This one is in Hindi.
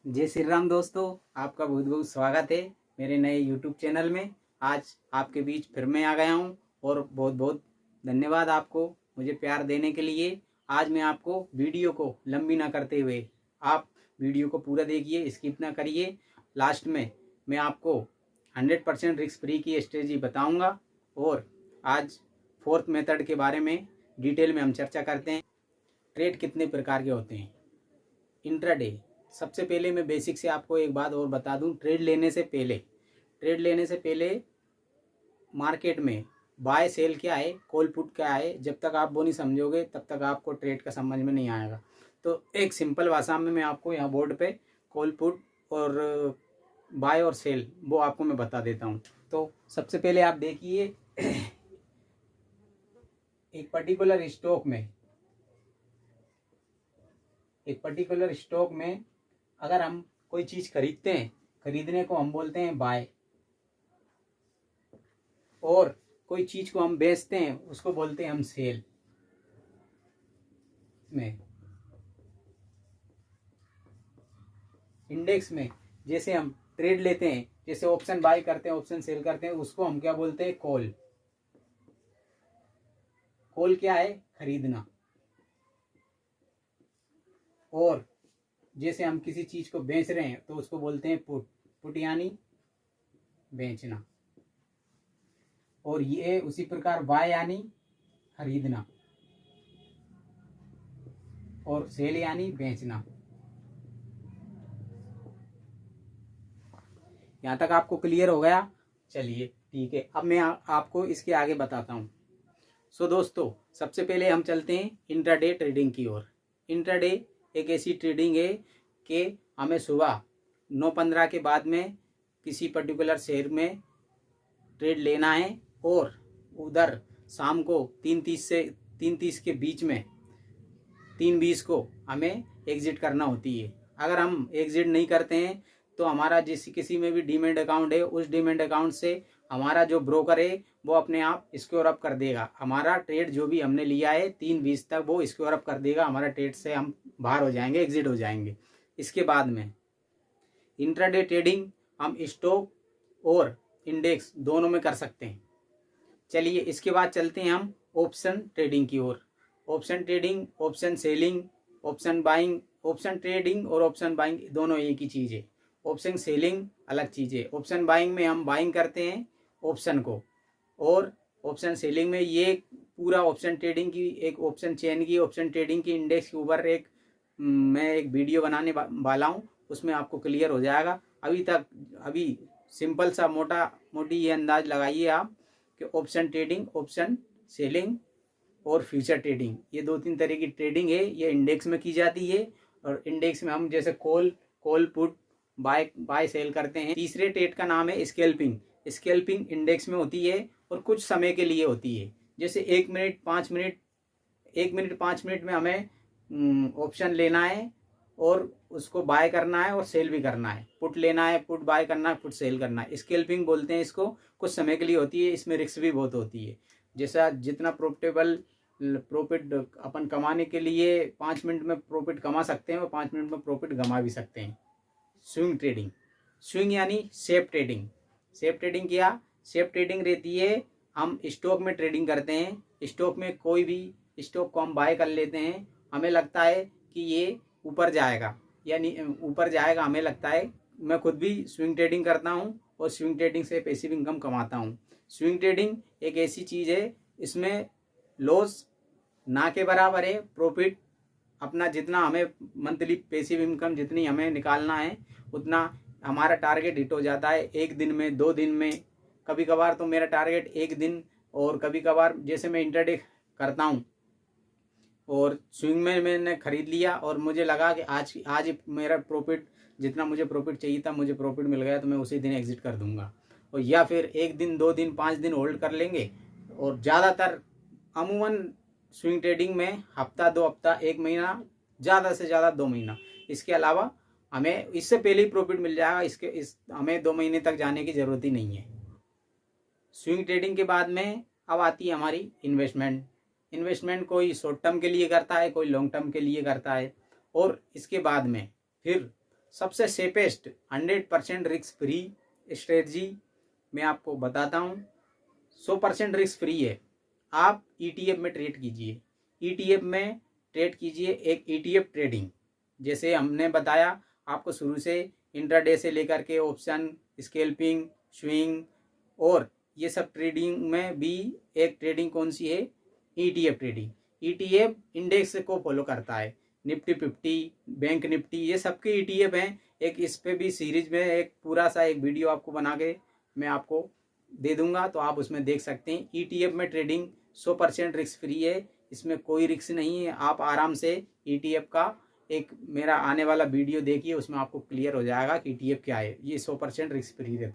जय श्री राम दोस्तों, आपका बहुत बहुत स्वागत है मेरे नए यूट्यूब चैनल में। आज आपके बीच फिर मैं आ गया हूं और बहुत बहुत धन्यवाद आपको मुझे प्यार देने के लिए। आज मैं आपको वीडियो को लंबी ना करते हुए आप वीडियो को पूरा देखिए, स्किप ना करिए। लास्ट में मैं आपको 100% रिस्क फ्री की स्ट्रेटजी बताऊंगा और आज फोर्थ मेथड के बारे में डिटेल में हम चर्चा करते हैं। ट्रेड कितने प्रकार के होते हैं? इंट्राडे। सबसे पहले मैं बेसिक से आपको एक बात और बता दूं, ट्रेड लेने से पहले मार्केट में बाय सेल क्या है, कॉल पुट क्या है, जब तक आप वो नहीं समझोगे तब तक आपको ट्रेड का समझ में नहीं आएगा। तो एक सिंपल भाषा में मैं आपको यहाँ बोर्ड पे कॉल पुट और बाय और सेल वो आपको मैं बता देता हूँ। तो सबसे पहले आप देखिए एक पर्टिकुलर स्टॉक में अगर हम कोई चीज खरीदते हैं, खरीदने को हम बोलते हैं बाय, और कोई चीज को हम बेचते हैं उसको बोलते हैं हम सेल में। इंडेक्स में जैसे हम ट्रेड लेते हैं, जैसे ऑप्शन बाय करते हैं, ऑप्शन सेल करते हैं, उसको हम क्या बोलते हैं? कॉल। कॉल क्या है? खरीदना। और जैसे हम किसी चीज को बेच रहे हैं तो उसको बोलते हैं पुट। पुट यानी बेचना। और ये उसी प्रकार बाय यानी खरीदना और सेल यानी बेचना। यहां तक आपको क्लियर हो गया? चलिए ठीक है, अब मैं आपको इसके आगे बताता हूं। सो दोस्तों, सबसे पहले हम चलते हैं इंट्राडे ट्रेडिंग की ओर। इंट्राडे एक ऐसी ट्रेडिंग है कि हमें सुबह 9:15 के बाद में किसी पर्टिकुलर शेयर में ट्रेड लेना है और उधर शाम को 3:30 के बीच में 3:20 को हमें एग्जिट करना होती है। अगर हम एग्जिट नहीं करते हैं तो हमारा किसी में भी डीमैट अकाउंट है, उस डीमैट अकाउंट से हमारा जो ब्रोकर है वो अपने आप स्क्योर अप कर देगा। हमारा ट्रेड जो भी हमने लिया है 3:20 तक वो स्क्योर अप कर देगा। हमारा ट्रेड से हम बाहर हो जाएंगे, एग्जिट हो जाएंगे। इसके बाद में इंट्राडे ट्रेडिंग हम स्टॉक और इंडेक्स दोनों में कर सकते हैं। चलिए इसके बाद चलते हैं हम ऑप्शन ट्रेडिंग की ओर। Option trading, option selling, option buying. Option trading और ऑप्शन बाइंग दोनों एक ही चीज़ है। ऑप्शन सेलिंग अलग चीज़ है। ऑप्शन बाइंग में हम बाइंग करते हैं ऑप्शन को, और ऑप्शन सेलिंग में ये पूरा ऑप्शन ट्रेडिंग की एक ऑप्शन चेन की, ऑप्शन ट्रेडिंग की इंडेक्स के ऊपर मैं एक वीडियो बनाने वाला हूँ, उसमें आपको क्लियर हो जाएगा। अभी सिंपल सा मोटी ये अंदाज लगाइए आप कि ऑप्शन ट्रेडिंग, ऑप्शन सेलिंग और फ्यूचर ट्रेडिंग, ये 2-3 तरह की ट्रेडिंग है। ये इंडेक्स में की जाती है और इंडेक्स में हम जैसे कॉल पुट बाय सेल करते हैं। तीसरे ट्रेड का नाम है स्कैल्पिंग। स्कैल्पिंग इंडेक्स में होती है और कुछ समय के लिए होती है, जैसे 1 मिनट 5 मिनट में हमें ऑप्शन लेना है और उसको बाय करना है और सेल भी करना है। पुट लेना है, पुट बाय करना है, पुट सेल करना है। स्कैल्पिंग बोलते हैं इसको। कुछ समय के लिए होती है, इसमें रिस्क भी बहुत होती है। जैसा जितना प्रॉफिट अपन कमाने के लिए 5 मिनट में प्रॉफिट कमा सकते हैं और 5 मिनट में प्रॉफिट गंवा भी सकते हैं। Swing trading. स्विंग यानी सेफ ट्रेडिंग। सेफ ट्रेडिंग क्या? सेफ ट्रेडिंग रहती है, हम स्टॉक में ट्रेडिंग करते हैं। स्टॉक में कोई भी स्टॉक को हम बाय कर लेते हैं, हमें लगता है कि ये ऊपर जाएगा, यानी ऊपर जाएगा हमें लगता है। मैं खुद भी स्विंग ट्रेडिंग करता हूँ और स्विंग ट्रेडिंग से पैसिव इनकम कमाता हूँ। स्विंग ट्रेडिंग एक ऐसी चीज़ है, इसमें लॉस ना के बराबर है, प्रॉफिट अपना जितना हमें मंथली पैसिव इनकम जितनी हमें निकालना है उतना हमारा टारगेट हिट हो जाता है 1 दिन में, 2 दिन में। कभी कभार तो मेरा टारगेट 1 दिन, और कभी कभार जैसे मैं इंट्राडे करता हूँ और स्विंग में मैंने खरीद लिया और मुझे लगा कि आज मेरा प्रॉफिट जितना मुझे प्रॉफिट चाहिए था मुझे प्रॉफिट मिल गया, तो मैं उसी दिन एग्जिट कर दूंगा। और या फिर 1 दिन, 2 दिन, 5 दिन होल्ड कर लेंगे। और ज़्यादातर अमूमन स्विंग ट्रेडिंग में हफ्ता, 2 हफ्ता, 1 महीना, ज़्यादा से ज़्यादा 2 महीना। इसके अलावा हमें इससे पहले ही प्रॉफिट मिल जाएगा। हमें 2 महीने तक जाने की ज़रूरत ही नहीं है। स्विंग ट्रेडिंग के बाद में अब आती है हमारी इन्वेस्टमेंट। इन्वेस्टमेंट कोई शॉर्ट टर्म के लिए करता है, कोई लॉन्ग टर्म के लिए करता है। और इसके बाद में फिर सबसे सेफेस्ट 100% रिस्क फ्री स्ट्रेटजी मैं आपको बताता हूँ। 100% रिस्क फ्री है। आप ETF में ट्रेड कीजिए। ETF में ट्रेड कीजिए, एक ETF ट्रेडिंग जैसे हमने बताया आपको शुरू से, इंट्राडे से लेकर के ऑप्शन, स्कैल्पिंग, स्विंग और ये सब ट्रेडिंग में भी एक ट्रेडिंग कौन सी है, ETF ट्रेडिंग। ETF इंडेक्स को फॉलो करता है, निफ्टी 50, बैंक निफ्टी, ये सबके ETF हैं। एक इस पे भी सीरीज में एक पूरा सा एक वीडियो आपको बना के मैं आपको दे दूंगा, तो आप उसमें देख सकते हैं। ETF में ट्रेडिंग 100% रिस्क फ्री है, इसमें कोई रिस्क नहीं है। आप आराम से ETF का एक मेरा आने वाला वीडियो देखिए, उसमें आपको क्लियर हो जाएगा कि ETF क्या है। ये 100% रिस्क फ्री रहता है।